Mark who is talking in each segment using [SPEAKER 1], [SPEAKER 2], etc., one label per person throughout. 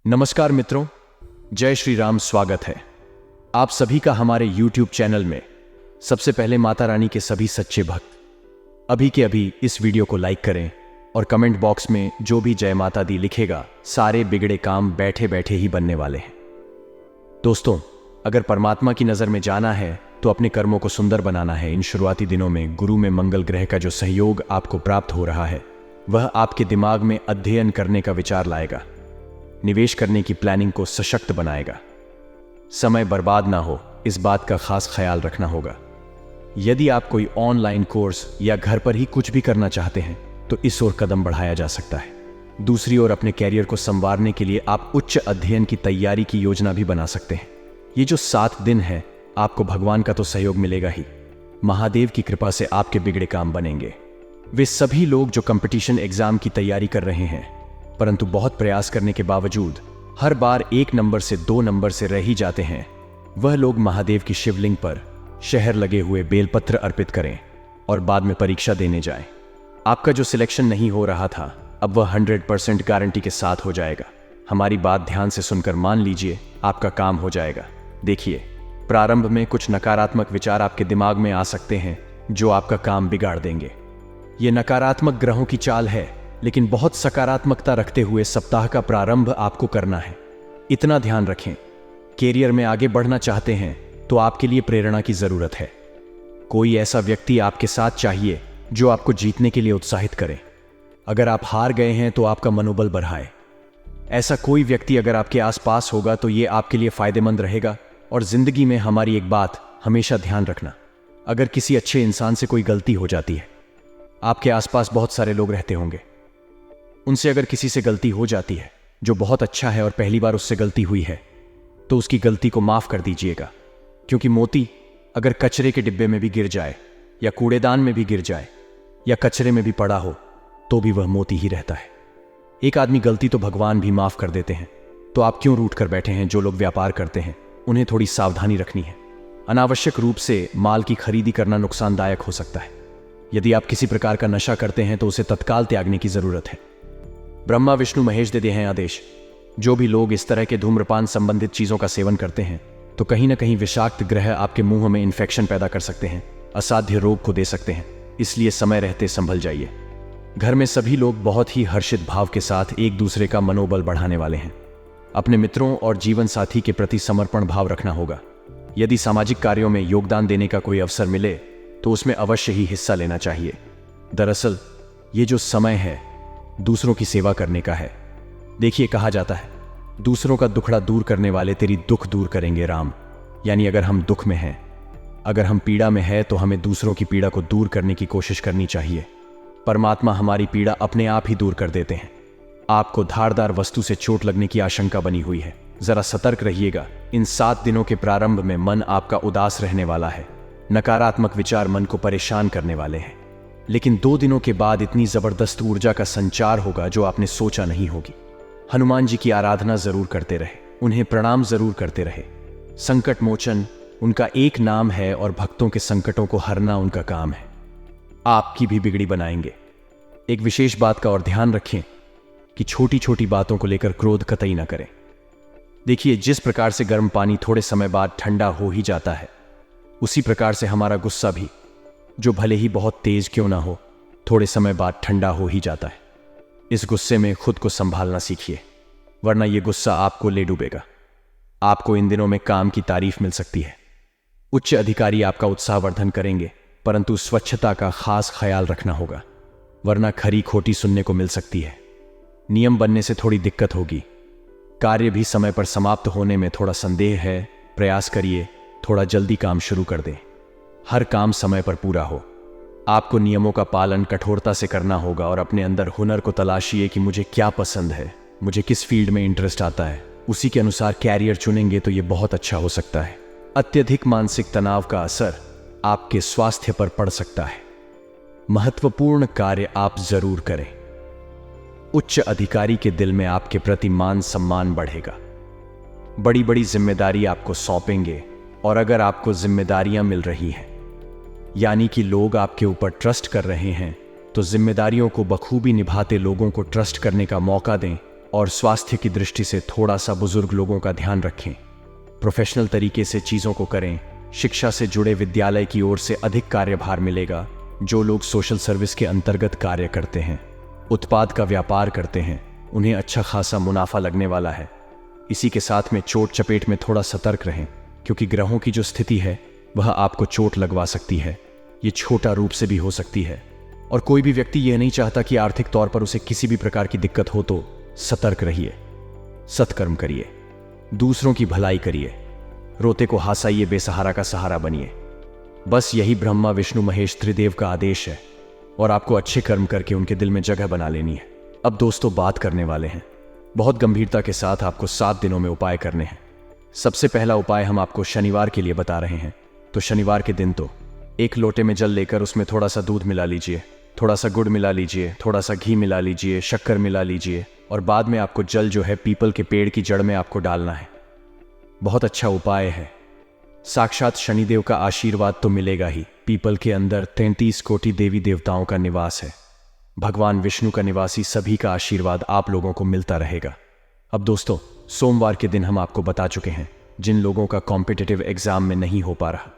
[SPEAKER 1] नमस्कार मित्रों, जय श्री राम। स्वागत है आप सभी का हमारे YouTube चैनल में। सबसे पहले माता रानी के सभी सच्चे भक्त अभी के अभी इस वीडियो को लाइक करें और कमेंट बॉक्स में जो भी जय माता दी लिखेगा, सारे बिगड़े काम बैठे बैठे ही बनने वाले हैं। दोस्तों, अगर परमात्मा की नज़र में जाना है तो अपने कर्मों को सुंदर बनाना है। इन शुरुआती दिनों में गुरु में मंगल ग्रह का जो सहयोग आपको प्राप्त हो रहा है, वह आपके दिमाग में अध्ययन करने का विचार लाएगा, निवेश करने की प्लानिंग को सशक्त बनाएगा। समय बर्बाद ना हो, इस बात का खास ख्याल रखना होगा। यदि आप कोई ऑनलाइन कोर्स या घर पर ही कुछ भी करना चाहते हैं तो इस ओर कदम बढ़ाया जा सकता है। दूसरी ओर अपने कैरियर को संवारने के लिए आप उच्च अध्ययन की तैयारी की योजना भी बना सकते हैं। ये जो 7 दिन है, आपको भगवान का तो सहयोग मिलेगा ही, महादेव की कृपा से आपके बिगड़े काम बनेंगे। वे सभी लोग जो कंपटीशन एग्जाम की तैयारी कर रहे हैं परंतु बहुत प्रयास करने के बावजूद हर बार 1 नंबर से 2 नंबर से रह ही जाते हैं, वह लोग महादेव की शिवलिंग पर शहर लगे हुए बेलपत्र अर्पित करें और बाद में परीक्षा देने जाएं। आपका जो सिलेक्शन नहीं हो रहा था, अब वह 100% गारंटी के साथ हो जाएगा। हमारी बात ध्यान से सुनकर मान लीजिए, आपका काम हो जाएगा। देखिए, प्रारंभ में कुछ नकारात्मक विचार आपके दिमाग में आ सकते हैं जो आपका काम बिगाड़ देंगे। ये नकारात्मक ग्रहों की चाल है, लेकिन बहुत सकारात्मकता रखते हुए सप्ताह का प्रारंभ आपको करना है। इतना ध्यान रखें, कैरियर में आगे बढ़ना चाहते हैं तो आपके लिए प्रेरणा की जरूरत है। कोई ऐसा व्यक्ति आपके साथ चाहिए जो आपको जीतने के लिए उत्साहित करे। अगर आप हार गए हैं तो आपका मनोबल बढ़ाए। ऐसा कोई व्यक्ति अगर आपके आसपास होगा तो ये आपके लिए फायदेमंद रहेगा। और जिंदगी में हमारी एक बात हमेशा ध्यान रखना, अगर किसी अच्छे इंसान से कोई गलती हो जाती है, आपके आसपास बहुत सारे लोग रहते होंगे, उनसे अगर किसी से गलती हो जाती है जो बहुत अच्छा है और पहली बार उससे गलती हुई है, तो उसकी गलती को माफ कर दीजिएगा। क्योंकि मोती अगर कचरे के डिब्बे में भी गिर जाए या कूड़ेदान में भी गिर जाए या कचरे में भी पड़ा हो तो भी वह मोती ही रहता है। एक आदमी गलती तो भगवान भी माफ कर देते हैं, तो आप क्यों रूठ कर बैठे हैं? जो लोग व्यापार करते हैं उन्हें थोड़ी सावधानी रखनी है। अनावश्यक रूप से माल की खरीदी करना नुकसानदायक हो सकता है। यदि आप किसी प्रकार का नशा करते हैं तो उसे तत्काल त्यागने की जरूरत है। ब्रह्मा विष्णु महेश दे दिए हैं आदेश। जो भी लोग इस तरह के धूम्रपान संबंधित चीजों का सेवन करते हैं तो कहीं ना कहीं विषाक्त ग्रह आपके मुंह में इन्फेक्शन पैदा कर सकते हैं, असाध्य रोग को दे सकते हैं। इसलिए समय रहते संभल जाइए। घर में सभी लोग बहुत ही हर्षित भाव के साथ एक दूसरे का मनोबल बढ़ाने वाले हैं। अपने मित्रों और जीवन साथी के प्रति समर्पण भाव रखना होगा। यदि सामाजिक कार्यों में योगदान देने का कोई अवसर मिले तो उसमें अवश्य ही हिस्सा लेना चाहिए। दरअसल ये जो समय है दूसरों की सेवा करने का है। देखिए, कहा जाता है दूसरों का दुखड़ा दूर करने वाले तेरी दुख दूर करेंगे राम। यानी अगर हम दुख में हैं, अगर हम पीड़ा में हैं, तो हमें दूसरों की पीड़ा को दूर करने की कोशिश करनी चाहिए। परमात्मा हमारी पीड़ा अपने आप ही दूर कर देते हैं। आपको धारदार वस्तु से चोट लगने की आशंका बनी हुई है, जरा सतर्क रहिएगा। इन 7 दिनों के प्रारंभ में मन आपका उदास रहने वाला है। नकारात्मक विचार मन को परेशान करने वाले हैं, लेकिन 2 दिनों के बाद इतनी जबरदस्त ऊर्जा का संचार होगा जो आपने सोचा नहीं होगी। हनुमान जी की आराधना जरूर करते रहे, उन्हें प्रणाम जरूर करते रहे। संकट मोचन उनका एक नाम है और भक्तों के संकटों को हरना उनका काम है। आपकी भी बिगड़ी बनाएंगे। एक विशेष बात का और ध्यान रखें कि छोटी छोटी बातों को लेकर क्रोध कतई ना करें। देखिए, जिस प्रकार से गर्म पानी थोड़े समय बाद ठंडा हो ही जाता है, उसी प्रकार से हमारा गुस्सा भी, जो भले ही बहुत तेज क्यों ना हो, थोड़े समय बाद ठंडा हो ही जाता है। इस गुस्से में खुद को संभालना सीखिए, वरना यह गुस्सा आपको ले डूबेगा। आपको इन दिनों में काम की तारीफ मिल सकती है। उच्च अधिकारी आपका उत्साहवर्धन करेंगे, परंतु स्वच्छता का खास ख्याल रखना होगा, वरना खरी खोटी सुनने को मिल सकती है। नियम बनने से थोड़ी दिक्कत होगी। कार्य भी समय पर समाप्त होने में थोड़ा संदेह है। प्रयास करिए थोड़ा जल्दी काम शुरू कर दें। हर काम समय पर पूरा हो। आपको नियमों का पालन कठोरता से करना होगा और अपने अंदर हुनर को तलाशिए कि मुझे क्या पसंद है, मुझे किस फील्ड में इंटरेस्ट आता है। उसी के अनुसार कैरियर चुनेंगे तो यह बहुत अच्छा हो सकता है। अत्यधिक मानसिक तनाव का असर आपके स्वास्थ्य पर पड़ सकता है। महत्वपूर्ण कार्य आप जरूर करें। उच्च अधिकारी के दिल में आपके प्रति मान सम्मान बढ़ेगा। बड़ी बड़ी जिम्मेदारी आपको सौंपेंगे और अगर आपको जिम्मेदारियां मिल रही हैं, यानी कि लोग आपके ऊपर ट्रस्ट कर रहे हैं, तो जिम्मेदारियों को बखूबी निभाते लोगों को ट्रस्ट करने का मौका दें और स्वास्थ्य की दृष्टि से थोड़ा सा बुजुर्ग लोगों का ध्यान रखें। प्रोफेशनल तरीके से चीज़ों को करें। शिक्षा से जुड़े विद्यालय की ओर से अधिक कार्यभार मिलेगा। जो लोग सोशल सर्विस के अंतर्गत कार्य करते हैं, उत्पाद का व्यापार करते हैं, उन्हें अच्छा खासा मुनाफा लगने वाला है। इसी के साथ में चोट चपेट में थोड़ा सतर्क रहें, क्योंकि ग्रहों की जो स्थिति है वह आपको चोट लगवा सकती है। ये छोटा रूप से भी हो सकती है, और कोई भी व्यक्ति यह नहीं चाहता कि आर्थिक तौर पर उसे किसी भी प्रकार की दिक्कत हो। तो सतर्क रहिए, सत्कर्म करिए, दूसरों की भलाई करिए, रोते को हंसाइए, बेसहारा का सहारा बनिए। बस यही ब्रह्मा विष्णु महेश त्रिदेव का आदेश है, और आपको अच्छे कर्म करके उनके दिल में जगह बना लेनी है। अब दोस्तों बात करने वाले हैं। बहुत गंभीरता के साथ आपको 7 दिनों में उपाय करने हैं। सबसे पहला उपाय हम आपको शनिवार के लिए बता रहे हैं। तो शनिवार के दिन तो 1 लोटे में जल लेकर उसमें थोड़ा सा दूध मिला लीजिए, थोड़ा सा गुड़ मिला लीजिए, थोड़ा सा घी मिला लीजिए, शक्कर मिला लीजिए, और बाद में आपको जल जो है पीपल के पेड़ की जड़ में आपको डालना है। बहुत अच्छा उपाय है। साक्षात शनिदेव का आशीर्वाद तो मिलेगा ही। पीपल के अंदर 33 कोटि देवी देवताओं का निवास है। भगवान विष्णु का निवासी सभी का आशीर्वाद आप लोगों को मिलता रहेगा। अब दोस्तों, सोमवार के दिन हम आपको बता चुके हैं, जिन लोगों का कॉम्पिटिटिव एग्जाम में नहीं हो पा रहा,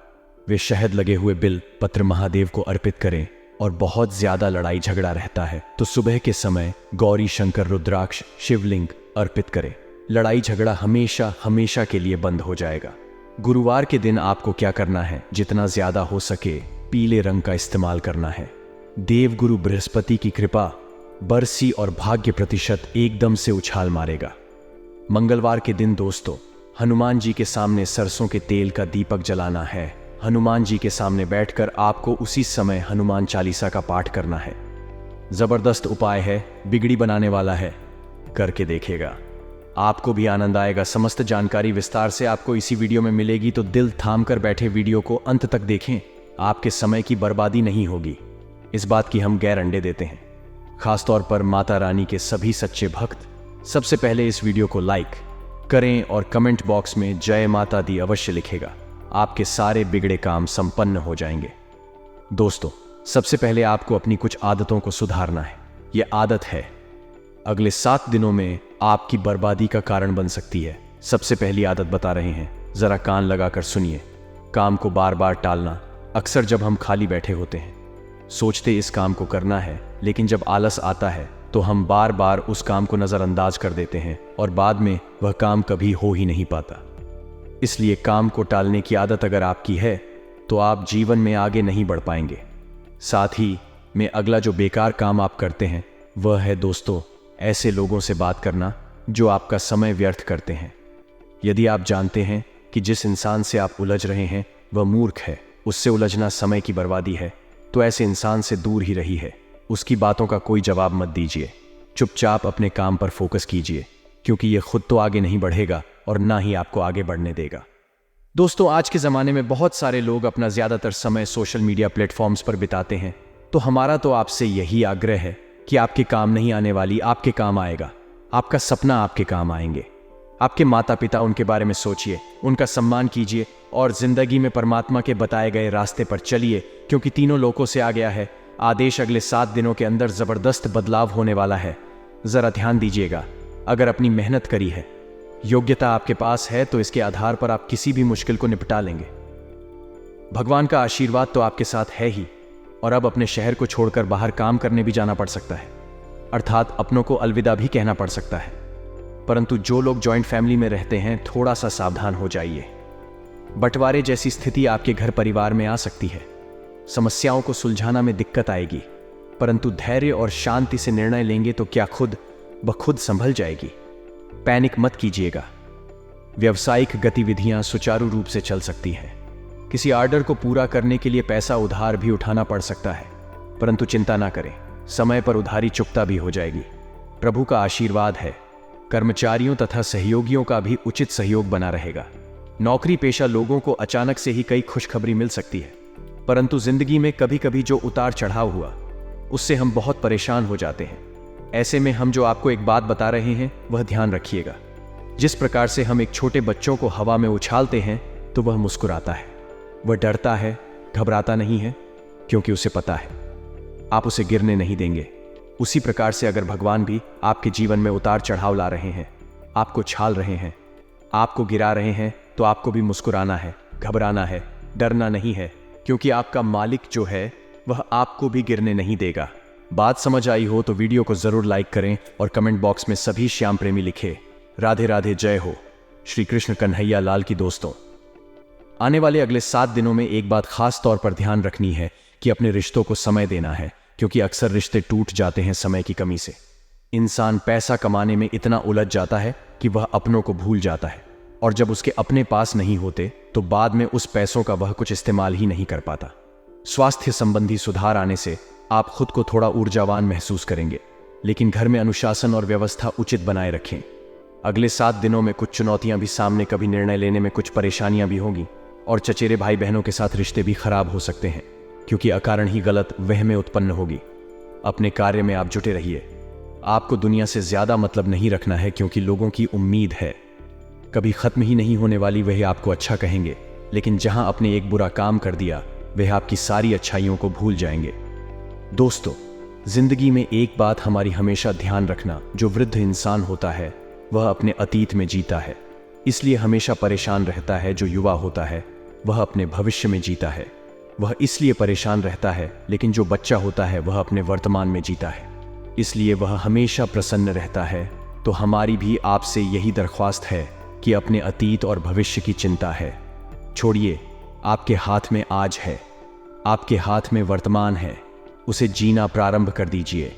[SPEAKER 1] वे शहद लगे हुए बिल पत्र महादेव को अर्पित करें। और बहुत ज्यादा लड़ाई झगड़ा रहता है तो सुबह के समय गौरी शंकर रुद्राक्ष शिवलिंग अर्पित करें। लड़ाई झगड़ा हमेशा हमेशा के लिए बंद हो जाएगा। गुरुवार के दिन आपको क्या करना है, जितना ज्यादा हो सके पीले रंग का इस्तेमाल करना है। देवगुरु बृहस्पति की कृपा, बरसी और भाग्य प्रतिशत एकदम से उछाल मारेगा। मंगलवार के दिन दोस्तों, हनुमान जी के सामने सरसों के तेल का दीपक जलाना है। हनुमान जी के सामने बैठकर आपको उसी समय हनुमान चालीसा का पाठ करना है। जबरदस्त उपाय है, बिगड़ी बनाने वाला है, करके देखेगा, आपको भी आनंद आएगा। समस्त जानकारी विस्तार से आपको इसी वीडियो में मिलेगी, तो दिल थाम कर बैठे वीडियो को अंत तक देखें। आपके समय की बर्बादी नहीं होगी, इस बात की हम गारंटी देते हैं। खासतौर पर माता रानी के सभी सच्चे भक्त सबसे पहले इस वीडियो को लाइक करें और कमेंट बॉक्स में जय माता दी अवश्य लिखेगा। आपके सारे बिगड़े काम संपन्न हो जाएंगे। दोस्तों, सबसे पहले आपको अपनी कुछ आदतों को सुधारना है। यह आदत है अगले 7 दिनों में आपकी बर्बादी का कारण बन सकती है। सबसे पहली आदत बता रहे हैं, जरा कान लगाकर सुनिए। काम को बार बार टालना। अक्सर जब हम खाली बैठे होते हैं, सोचते इस काम को करना है, लेकिन जब आलस आता है तो हम बार बार उस काम को नजरअंदाज कर देते हैं और बाद में वह काम कभी हो ही नहीं पाता। इसलिए काम को टालने की आदत अगर आपकी है तो आप जीवन में आगे नहीं बढ़ पाएंगे। साथ ही में अगला जो बेकार काम आप करते हैं वह है दोस्तों, ऐसे लोगों से बात करना जो आपका समय व्यर्थ करते हैं। यदि आप जानते हैं कि जिस इंसान से आप उलझ रहे हैं वह मूर्ख है, उससे उलझना समय की बर्बादी है, तो ऐसे इंसान से दूर ही रही है। उसकी बातों का कोई जवाब मत दीजिए, चुपचाप अपने काम पर फोकस कीजिए, क्योंकि यह खुद तो आगे नहीं बढ़ेगा और ना ही आपको आगे बढ़ने देगा। दोस्तों, आज के ज़माने में बहुत सारे लोग अपना ज़्यादातर समय सोशल मीडिया प्लेटफॉर्म्स पर बिताते हैं, तो हमारा तो आपसे यही आग्रह है कि आपके काम नहीं आने वाली आपके काम आएगा। आपका सपना आपके काम आएंगे। आपके माता पिता, उनके बारे में सोचिए, उनका सम्मान कीजिए और जिंदगी में परमात्मा के बताए गए रास्ते पर चलिए, क्योंकि तीनों लोकों से आ गया है आदेश। अगले 7 दिनों के अंदर ज़बरदस्त बदलाव होने वाला है। ज़रा ध्यान दीजिएगा। अगर अपनी मेहनत करी है, योग्यता आपके पास है, तो इसके आधार पर आप किसी भी मुश्किल को निपटा लेंगे। भगवान का आशीर्वाद तो आपके साथ है ही, और अब अपने शहर को छोड़कर बाहर काम करने भी जाना पड़ सकता है, अर्थात अपनों को अलविदा भी कहना पड़ सकता है। परंतु जो लोग जॉइंट फैमिली में रहते हैं, थोड़ा सा सावधान हो जाइए। बंटवारे जैसी स्थिति आपके घर परिवार में आ सकती है। समस्याओं को सुलझाना में दिक्कत आएगी, परंतु धैर्य और शांति से निर्णय लेंगे तो क्या खुद ब खुद संभल जाएगी। पैनिक मत कीजिएगा। व्यावसायिक गतिविधियां सुचारू रूप से चल सकती हैं। किसी ऑर्डर को पूरा करने के लिए पैसा उधार भी उठाना पड़ सकता है, परंतु चिंता ना करें, समय पर उधारी चुकता भी हो जाएगी। प्रभु का आशीर्वाद है। कर्मचारियों तथा सहयोगियों का भी उचित सहयोग बना रहेगा। नौकरी पेशा लोगों को अचानक से ही कई खुशखबरी मिल सकती है, परंतु जिंदगी में कभी कभी जो उतार चढ़ाव हुआ उससे हम बहुत परेशान हो जाते हैं। ऐसे में हम जो आपको एक बात बता रहे हैं वह ध्यान रखिएगा। जिस प्रकार से हम एक छोटे बच्चों को हवा में उछालते हैं तो वह मुस्कुराता है, वह डरता है, घबराता नहीं है, क्योंकि उसे पता है आप उसे गिरने नहीं देंगे। उसी प्रकार से अगर भगवान भी आपके जीवन में उतार चढ़ाव ला रहे हैं, आपको छाल रहे हैं, आपको गिरा रहे हैं, तो आपको भी मुस्कुराना है, घबराना है, डरना नहीं है, क्योंकि आपका मालिक जो है वह आपको भी गिरने नहीं देगा। बात समझ आई हो तो वीडियो को जरूर लाइक करें और कमेंट बॉक्स में सभी श्याम प्रेमी लिखे राधे राधे, जय हो श्री कृष्ण कन्हैया लाल की। दोस्तों, आने वाले अगले 7 दिनों में एक बात खास तौर पर ध्यान रखनी है कि अपने रिश्तों को समय देना है, क्योंकि अक्सर रिश्ते टूट जाते हैं समय की कमी से। इंसान पैसा कमाने में इतना उलझ जाता है कि वह अपनों को भूल जाता है, और जब उसके अपने पास नहीं होते तो बाद में उस पैसों का वह कुछ इस्तेमाल ही नहीं कर पाता। स्वास्थ्य संबंधी सुधार आने से आप खुद को थोड़ा ऊर्जावान महसूस करेंगे, लेकिन घर में अनुशासन और व्यवस्था उचित बनाए रखें। अगले 7 दिनों में कुछ चुनौतियां भी सामने, कभी निर्णय लेने में कुछ परेशानियां भी होंगी, और चचेरे भाई बहनों के साथ रिश्ते भी खराब हो सकते हैं, क्योंकि अकारण ही गलत वहमें उत्पन्न होगी। अपने कार्य में आप जुटे रहिए। आपको दुनिया से ज्यादा मतलब नहीं रखना है, क्योंकि लोगों की उम्मीद है कभी खत्म ही नहीं होने वाली। वह आपको अच्छा कहेंगे, लेकिन जहां आपने एक बुरा काम कर दिया वह आपकी सारी अच्छाइयों को भूल जाएंगे। दोस्तों, जिंदगी में एक बात हमारी हमेशा ध्यान रखना, जो वृद्ध इंसान होता है वह अपने अतीत में जीता है, इसलिए हमेशा परेशान रहता है। जो युवा होता है वह अपने भविष्य में जीता है, वह इसलिए परेशान रहता है। लेकिन जो बच्चा होता है वह अपने वर्तमान में जीता है, इसलिए वह हमेशा प्रसन्न रहता है। तो हमारी भी आपसे यही दरख्वास्त है कि अपने अतीत और भविष्य की चिंता है छोड़िए। आपके हाथ में आज है, आपके हाथ में वर्तमान है, उसे जीना प्रारंभ कर दीजिए।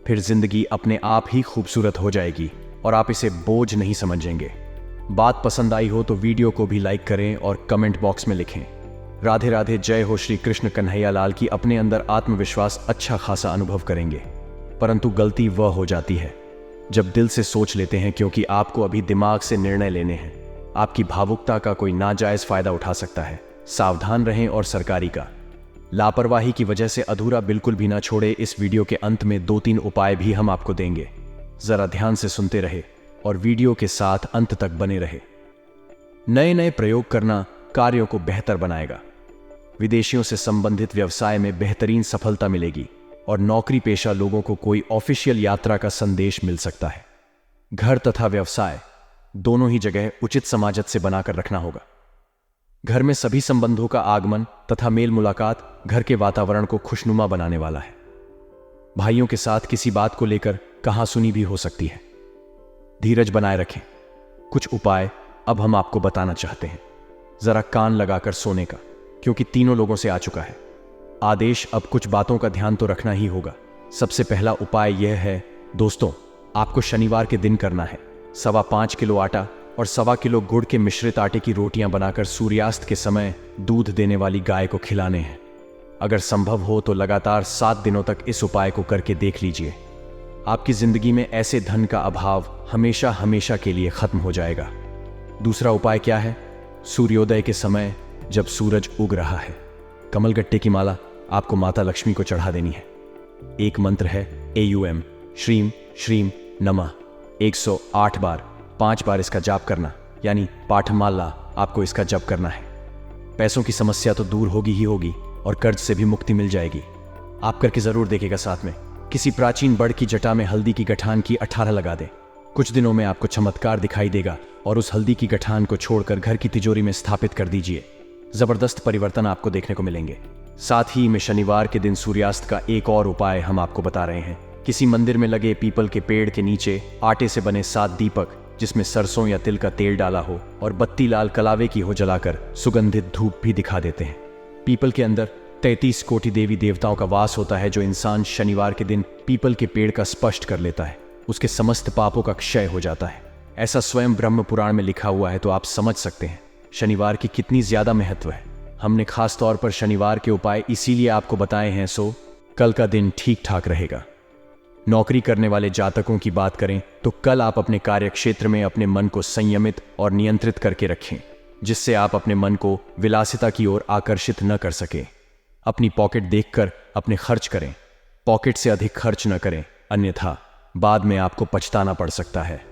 [SPEAKER 1] फिर जिंदगी अपने आप ही खूबसूरत हो जाएगी और आप इसे बोझ नहीं समझेंगे। बात पसंद आई हो तो वीडियो को भी लाइक करें और कमेंट बॉक्स में लिखें राधे राधे, जय हो श्री कृष्ण कन्हैया लाल की। अपने अंदर आत्मविश्वास अच्छा खासा अनुभव करेंगे, परंतु गलती वह हो जाती है जब दिल से सोच लेते हैं, क्योंकि आपको अभी दिमाग से निर्णय लेने हैं। आपकी भावुकता का कोई नाजायज फायदा उठा सकता है। सावधान रहें। और सरकारी का लापरवाही की वजह से अधूरा बिल्कुल भी ना छोड़े। इस वीडियो के अंत में 2-3 उपाय भी हम आपको देंगे, जरा ध्यान से सुनते रहे और वीडियो के साथ अंत तक बने रहे। नए नए प्रयोग करना कार्यों को बेहतर बनाएगा। विदेशियों से संबंधित व्यवसाय में बेहतरीन सफलता मिलेगी और नौकरी पेशा लोगों को कोई ऑफिशियल यात्रा का संदेश मिल सकता है। घर तथा व्यवसाय दोनों ही जगह उचित समाजत से बनाकर रखना होगा। घर में सभी संबंधों का आगमन तथा मेल मुलाकात घर के वातावरण को खुशनुमा बनाने वाला है। भाइयों के साथ किसी बात को लेकर कहासुनी भी हो सकती है। धीरज बनाए रखें। कुछ उपाय अब हम आपको बताना चाहते हैं, जरा कान लगाकर सोने का, क्योंकि तीनों लोगों से आ चुका है आदेश। अब कुछ बातों का ध्यान तो रखना ही होगा। सबसे पहला उपाय यह है दोस्तों, आपको शनिवार के दिन करना है 5.25 किलो आटा और 1.25 किलो गुड़ के मिश्रित आटे की रोटियां बनाकर सूर्यास्त के समय दूध देने वाली गाय को खिलाने हैं। अगर संभव हो तो लगातार 7 दिनों तक इस उपाय को करके देख लीजिए। आपकी जिंदगी में ऐसे धन का अभाव हमेशा हमेशा के लिए खत्म हो जाएगा। दूसरा उपाय क्या है? सूर्योदय के समय जब सूरज उग रहा है, कमलगट्टे की माला आपको माता लक्ष्मी को चढ़ा देनी है। एक मंत्र है AUM श्रीम श्रीम नमः 108 बार, 5 बार इसका जाप करना, यानी पाठमाला आपको इसका जप करना है। पैसों की समस्या तो दूर होगी ही होगी और कर्ज से भी मुक्ति मिल जाएगी। आप करके जरूर देखिएगा। साथ में किसी प्राचीन बड़ की जटा में हल्दी की गठान की 18 लगा दे। कुछ दिनों में आपको चमत्कार दिखाई देगा और उस हल्दी की गठान को छोड़कर घर की तिजोरी में स्थापित कर दीजिए। जबरदस्त परिवर्तन आपको देखने को मिलेंगे। साथ ही में शनिवार के दिन सूर्यास्त का एक और उपाय हम आपको बता रहे हैं। किसी मंदिर में लगे पीपल के पेड़ के नीचे आटे से बने 7 दीपक, जिसमें सरसों या तिल का तेल डाला हो और बत्ती लाल कलावे की हो, जलाकर सुगंधित धूप भी दिखा देते हैं। पीपल के अंदर 33 कोटि देवी देवताओं का वास होता है। जो इंसान शनिवार के दिन पीपल के पेड़ का स्पष्ट कर लेता है, उसके समस्त पापों का क्षय हो जाता है। ऐसा स्वयं ब्रह्म पुराण में लिखा हुआ है, तो आप समझ सकते हैं शनिवार की कितनी ज्यादा महत्व है। हमने खास तौर पर शनिवार के उपाय इसीलिए आपको बताए हैं, सो कल का दिन ठीक ठाक रहेगा। नौकरी करने वाले जातकों की बात करें तो कल आप अपने कार्य क्षेत्र में अपने मन को संयमित और नियंत्रित करके रखें, जिससे आप अपने मन को विलासिता की ओर आकर्षित न कर सके। अपनी पॉकेट देखकर अपने खर्च करें, पॉकेट से अधिक खर्च न करें, अन्यथा बाद में आपको पछताना पड़ सकता है।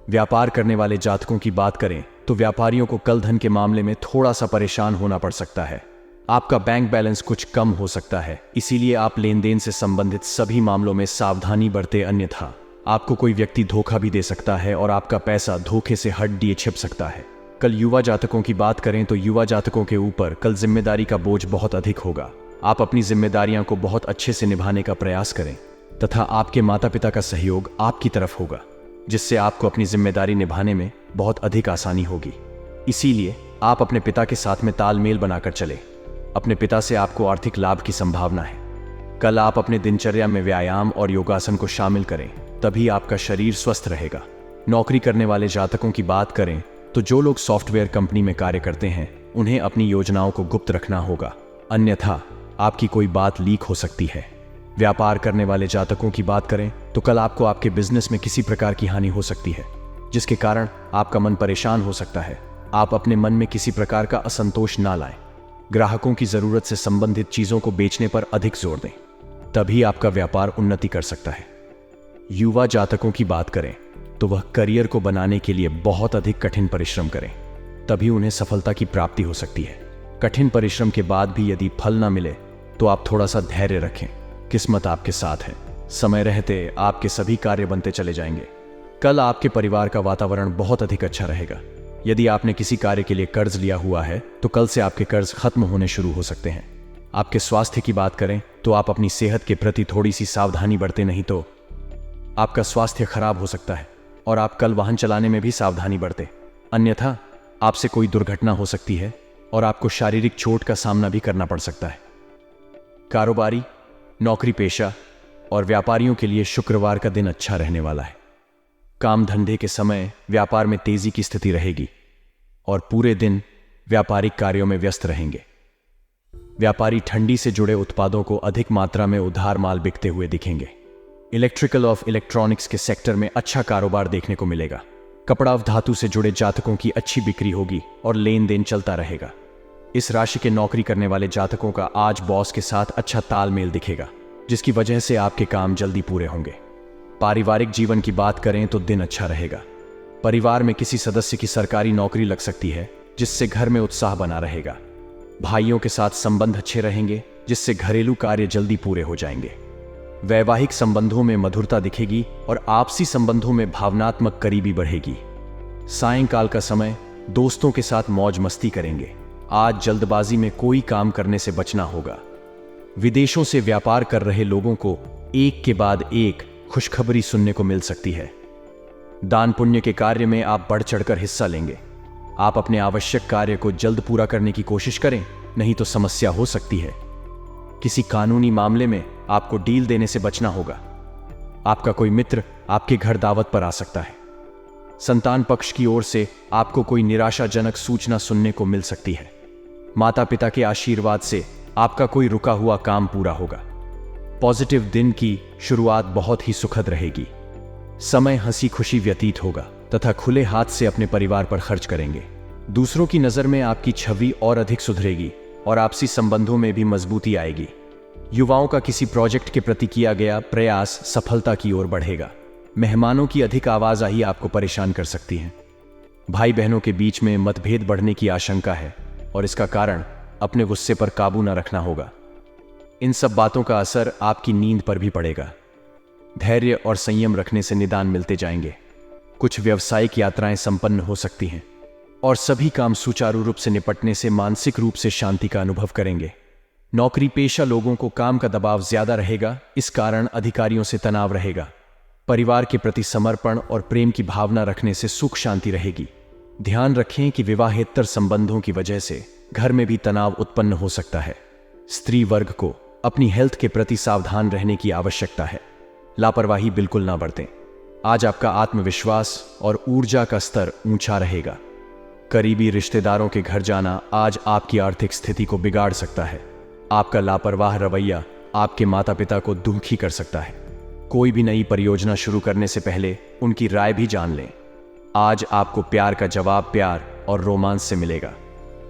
[SPEAKER 1] व्यापार करने वाले जातकों की बात करें तो व्यापारियों को कल धन के मामले में थोड़ा सा परेशान होना पड़ सकता है। आपका बैंक बैलेंस कुछ कम हो सकता है, इसीलिए आप लेन देन से संबंधित सभी मामलों में सावधानी बरतें, अन्यथा आपको कोई व्यक्ति धोखा भी दे सकता है और आपका पैसा धोखे से हट दिए छिप सकता है। कल युवा जातकों की बात करें तो युवा जातकों के ऊपर कल जिम्मेदारी का बोझ बहुत अधिक होगा। आप अपनी जिम्मेदारियों को बहुत अच्छे से निभाने का प्रयास करें तथा आपके माता पिता का सहयोग आपकी तरफ होगा, जिससे आपको अपनी जिम्मेदारी निभाने में बहुत अधिक आसानी होगी। इसीलिए आप अपने पिता के साथ में तालमेल बनाकर चले। अपने पिता से आपको आर्थिक लाभ की संभावना है। कल आप अपने दिनचर्या में व्यायाम और योगासन को शामिल करें, तभी आपका शरीर स्वस्थ रहेगा। नौकरी करने वाले जातकों की बात करें तो जो लोग सॉफ्टवेयर कंपनी में कार्य करते हैं उन्हें अपनी योजनाओं को गुप्त रखना होगा, अन्यथा आपकी कोई बात लीक हो सकती है। व्यापार करने वाले जातकों की बात करें तो कल आपको आपके बिजनेस में किसी प्रकार की हानि हो सकती है, जिसके कारण आपका मन परेशान हो सकता है। आप अपने मन में किसी प्रकार का असंतोष ना लाएं। ग्राहकों की जरूरत से संबंधित चीजों को बेचने पर अधिक जोर दें, तभी आपका व्यापार उन्नति कर सकता है। युवा जातकों की बात करें तो वह करियर को बनाने के लिए बहुत अधिक कठिन परिश्रम करें, तभी उन्हें सफलता की प्राप्ति हो सकती है। कठिन परिश्रम के बाद भी यदि फल ना मिले तो आप थोड़ा सा धैर्य रखें, किस्मत आपके साथ है। समय रहते आपके सभी कार्य बनते चले जाएंगे। कल आपके परिवार का वातावरण बहुत अधिक अच्छा रहेगा। यदि आपने किसी कार्य के लिए कर्ज लिया हुआ है तो कल से आपके कर्ज खत्म होने शुरू हो सकते हैं। आपके स्वास्थ्य की बात करें तो आप अपनी सेहत के प्रति थोड़ी सी सावधानी बरतें, नहीं तो आपका स्वास्थ्य खराब हो सकता है। और आप कल वाहन चलाने में भी सावधानी बरतें, अन्यथा आपसे कोई दुर्घटना हो सकती है और आपको शारीरिक चोट का सामना भी करना पड़ सकता है। कारोबारी, नौकरी पेशा और व्यापारियों के लिए शुक्रवार का दिन अच्छा रहने वाला है। काम धंधे के समय व्यापार में तेजी की स्थिति रहेगी और पूरे दिन व्यापारिक कार्यों में व्यस्त रहेंगे। व्यापारी ठंडी से जुड़े उत्पादों को अधिक मात्रा में उधार माल बिकते हुए दिखेंगे। इलेक्ट्रिकल और इलेक्ट्रॉनिक्स के सेक्टर में अच्छा कारोबार देखने को मिलेगा। कपड़ा व धातु से जुड़े जातकों की अच्छी बिक्री होगी और लेन देन चलता रहेगा। इस राशि के नौकरी करने वाले जातकों का आज बॉस के साथ अच्छा तालमेल दिखेगा, जिसकी वजह से आपके काम जल्दी पूरे होंगे। पारिवारिक जीवन की बात करें तो दिन अच्छा रहेगा। परिवार में किसी सदस्य की सरकारी नौकरी लग सकती है, जिससे घर में उत्साह बना रहेगा। भाइयों के साथ संबंध अच्छे रहेंगे, जिससे घरेलू कार्य जल्दी पूरे हो जाएंगे। वैवाहिक संबंधों में मधुरता दिखेगी और आपसी संबंधों में भावनात्मक करीबी बढ़ेगी। सायंकाल का समय दोस्तों के साथ मौज मस्ती करेंगे। आज जल्दबाजी में कोई काम करने से बचना होगा। विदेशों से व्यापार कर रहे लोगों को एक के बाद एक खुशखबरी सुनने को मिल सकती है। दान पुण्य के कार्य में आप बढ़ चढ़कर हिस्सा लेंगे। आप अपने आवश्यक कार्य को जल्द पूरा करने की कोशिश करें, नहीं तो समस्या हो सकती है। किसी कानूनी मामले में आपको डील देने से बचना होगा। आपका कोई मित्र आपके घर दावत पर आ सकता है। संतान पक्ष की ओर से आपको कोई निराशाजनक सूचना सुनने को मिल सकती है। माता पिता के आशीर्वाद से आपका कोई रुका हुआ काम पूरा होगा। पॉजिटिव दिन की शुरुआत बहुत ही सुखद रहेगी। समय हंसी खुशी व्यतीत होगा तथा खुले हाथ से अपने परिवार पर खर्च करेंगे। दूसरों की नजर में आपकी छवि और अधिक सुधरेगी और आपसी संबंधों में भी मजबूती आएगी। युवाओं का किसी प्रोजेक्ट के प्रति किया गया प्रयास सफलता की ओर बढ़ेगा। मेहमानों की अधिक आवाजाही आपको परेशान कर सकती है। भाई बहनों के बीच में मतभेद बढ़ने की आशंका है और इसका कारण अपने गुस्से पर काबू न रखना होगा। इन सब बातों का असर आपकी नींद पर भी पड़ेगा। धैर्य और संयम रखने से निदान मिलते जाएंगे। कुछ व्यावसायिक यात्राएं संपन्न हो सकती हैं और सभी काम सुचारू रूप से निपटने से मानसिक रूप से शांति का अनुभव करेंगे। नौकरी पेशा लोगों को काम का दबाव ज्यादा रहेगा, इस कारण अधिकारियों से तनाव रहेगा। परिवार के प्रति समर्पण और प्रेम की भावना रखने से सुख शांति रहेगी। ध्यान रखें कि विवाहेतर संबंधों की वजह से घर में भी तनाव उत्पन्न हो सकता है। स्त्री वर्ग को अपनी हेल्थ के प्रति सावधान रहने की आवश्यकता है। लापरवाही बिल्कुल ना बरतें। आज आपका आत्मविश्वास और ऊर्जा का स्तर ऊंचा रहेगा। करीबी रिश्तेदारों के घर जाना आज आपकी आर्थिक स्थिति को बिगाड़ सकता है। आपका लापरवाह रवैया आपके माता पिता को दुखी कर सकता है। कोई भी नई परियोजना शुरू करने से पहले उनकी राय भी जान लें। आज आपको प्यार का जवाब प्यार और रोमांस से मिलेगा।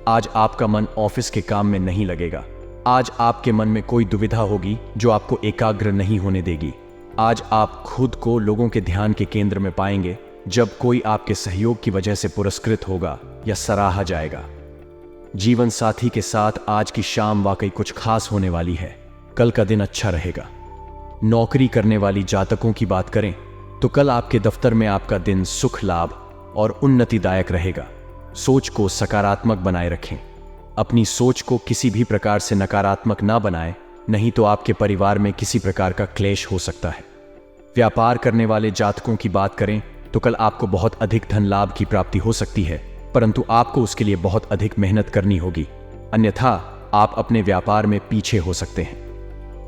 [SPEAKER 1] आज आपका मन ऑफिस के काम में नहीं लगेगा। आज आपके मन में कोई दुविधा होगी जो आपको एकाग्र नहीं होने देगी। आज आप खुद को लोगों के ध्यान के केंद्र में पाएंगे जब कोई आपके सहयोग की वजह से पुरस्कृत होगा या सराहा जाएगा। जीवन साथी के साथ आज की शाम वाकई कुछ खास होने वाली है। कल का दिन अच्छा रहेगा। नौकरी करने वाली जातकों की बात करें तो कल आपके दफ्तर में आपका दिन सुख, लाभ और उन्नतिदायक रहेगा। सोच को सकारात्मक बनाए रखें। अपनी सोच को किसी भी प्रकार से नकारात्मक ना बनाएं, नहीं तो आपके परिवार में किसी प्रकार का क्लेश हो सकता है। व्यापार करने वाले जातकों की बात करें तो कल आपको बहुत अधिक धन लाभ की प्राप्ति हो सकती है, परंतु आपको उसके लिए बहुत अधिक मेहनत करनी होगी, अन्यथा आप अपने व्यापार में पीछे हो सकते हैं।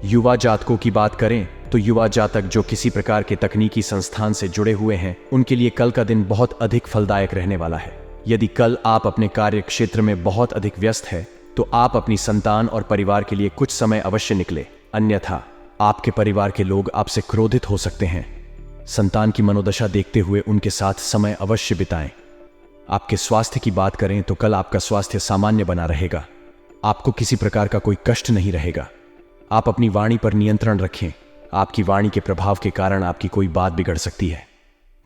[SPEAKER 1] युवा जातकों की बात करें तो युवा जातक जो किसी प्रकार के तकनीकी संस्थान से जुड़े हुए हैं, उनके लिए कल का दिन बहुत अधिक फलदायक रहने वाला है। यदि कल आप अपने कार्य क्षेत्र में बहुत अधिक व्यस्त है तो आप अपनी संतान और परिवार के लिए कुछ समय अवश्य निकले, अन्यथा आपके परिवार के लोग आपसे क्रोधित हो सकते हैं। संतान की मनोदशा देखते हुए उनके साथ समय अवश्य बिताएं। आपके स्वास्थ्य की बात करें तो कल आपका स्वास्थ्य सामान्य बना रहेगा। आपको किसी प्रकार का कोई कष्ट नहीं रहेगा। आप अपनी वाणी पर नियंत्रण रखें। आपकी वाणी के प्रभाव के कारण आपकी कोई बात बिगड़ सकती है।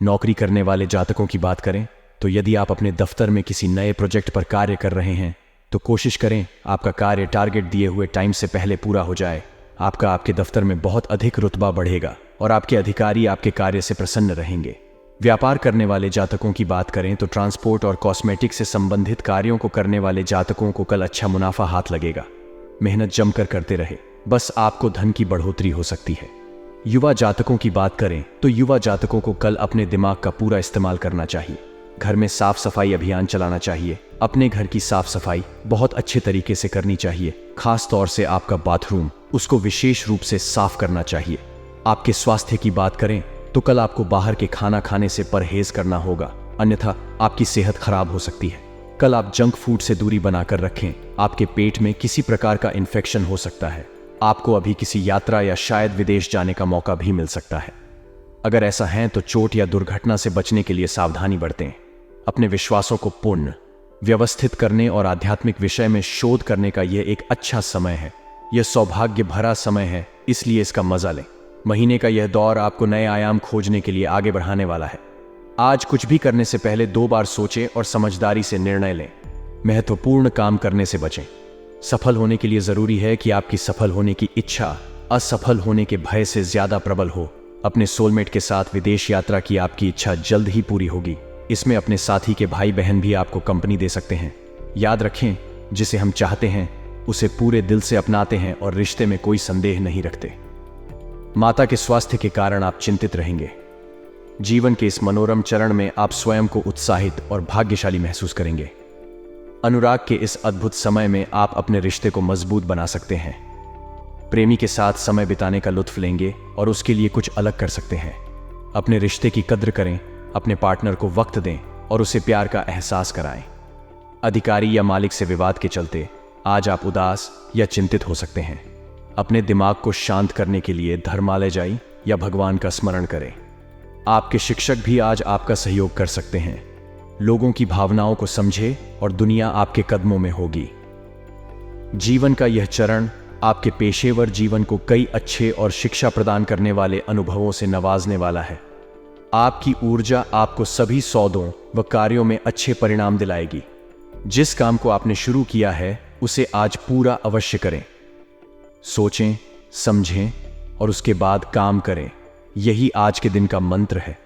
[SPEAKER 1] नौकरी करने वाले जातकों की बात करें तो यदि आप अपने दफ्तर में किसी नए प्रोजेक्ट पर कार्य कर रहे हैं तो कोशिश करें आपका कार्य टारगेट दिए हुए टाइम से पहले पूरा हो जाए। आपके दफ्तर में बहुत अधिक रुतबा बढ़ेगा और आपके अधिकारी आपके कार्य से प्रसन्न रहेंगे। व्यापार करने वाले जातकों की बात करें तो ट्रांसपोर्ट और कॉस्मेटिक से संबंधित कार्यों को करने वाले जातकों को कल अच्छा मुनाफा हाथ लगेगा। मेहनत जमकर करते रहे, बस आपको धन की बढ़ोतरी हो सकती है। युवा जातकों की बात करें तो युवा जातकों को कल अपने दिमाग का पूरा इस्तेमाल करना चाहिए। घर में साफ सफाई अभियान चलाना चाहिए। अपने घर की साफ सफाई बहुत अच्छे तरीके से करनी चाहिए। खास तौर से आपका बाथरूम, उसको विशेष रूप से साफ करना चाहिए। आपके स्वास्थ्य की बात करें तो कल आपको बाहर के खाना खाने से परहेज करना होगा, अन्यथा आपकी सेहत खराब हो सकती है। कल आप जंक फूड से दूरी बनाकर रखें। आपके पेट में किसी प्रकार का इन्फेक्शन हो सकता है। आपको अभी किसी यात्रा या शायद विदेश जाने का मौका भी मिल सकता है। अगर ऐसा है तो चोट या दुर्घटना से बचने के लिए सावधानी बरतें। अपने विश्वासों को पूर्ण व्यवस्थित करने और आध्यात्मिक विषय में शोध करने का यह एक अच्छा समय है। यह सौभाग्य भरा समय है, इसलिए इसका मजा लें। महीने का यह दौर आपको नए आयाम खोजने के लिए आगे बढ़ाने वाला है। आज कुछ भी करने से पहले 2 बार सोचें और समझदारी से निर्णय लें। महत्वपूर्ण काम करने से बचें। सफल होने के लिए जरूरी है कि आपकी सफल होने की इच्छा असफल होने के भय से ज्यादा प्रबल हो। अपने सोलमेट के साथ विदेश यात्रा की आपकी इच्छा जल्द ही पूरी होगी। इसमें अपने साथी के भाई बहन भी आपको कंपनी दे सकते हैं। याद रखें, जिसे हम चाहते हैं उसे पूरे दिल से अपनाते हैं और रिश्ते में कोई संदेह नहीं रखते। माता के स्वास्थ्य के कारण आप चिंतित रहेंगे। जीवन के इस मनोरम चरण में आप स्वयं को उत्साहित और भाग्यशाली महसूस करेंगे। अनुराग के इस अद्भुत समय में आप अपने रिश्ते को मजबूत बना सकते हैं। प्रेमी के साथ समय बिताने का लुत्फ लेंगे और उसके लिए कुछ अलग कर सकते हैं। अपने रिश्ते की कद्र करें, अपने पार्टनर को वक्त दें और उसे प्यार का एहसास कराएं। अधिकारी या मालिक से विवाद के चलते आज आप उदास या चिंतित हो सकते हैं। अपने दिमाग को शांत करने के लिए धर्मालय जाएं या भगवान का स्मरण करें। आपके शिक्षक भी आज आपका सहयोग कर सकते हैं। लोगों की भावनाओं को समझे और दुनिया आपके कदमों में होगी। जीवन का यह चरण आपके पेशेवर जीवन को कई अच्छे और शिक्षा प्रदान करने वाले अनुभवों से नवाजने वाला है। आपकी ऊर्जा आपको सभी सौदों व कार्यों में अच्छे परिणाम दिलाएगी। जिस काम को आपने शुरू किया है उसे आज पूरा अवश्य करें। सोचें, समझें और उसके बाद काम करें। यही आज के दिन का मंत्र है।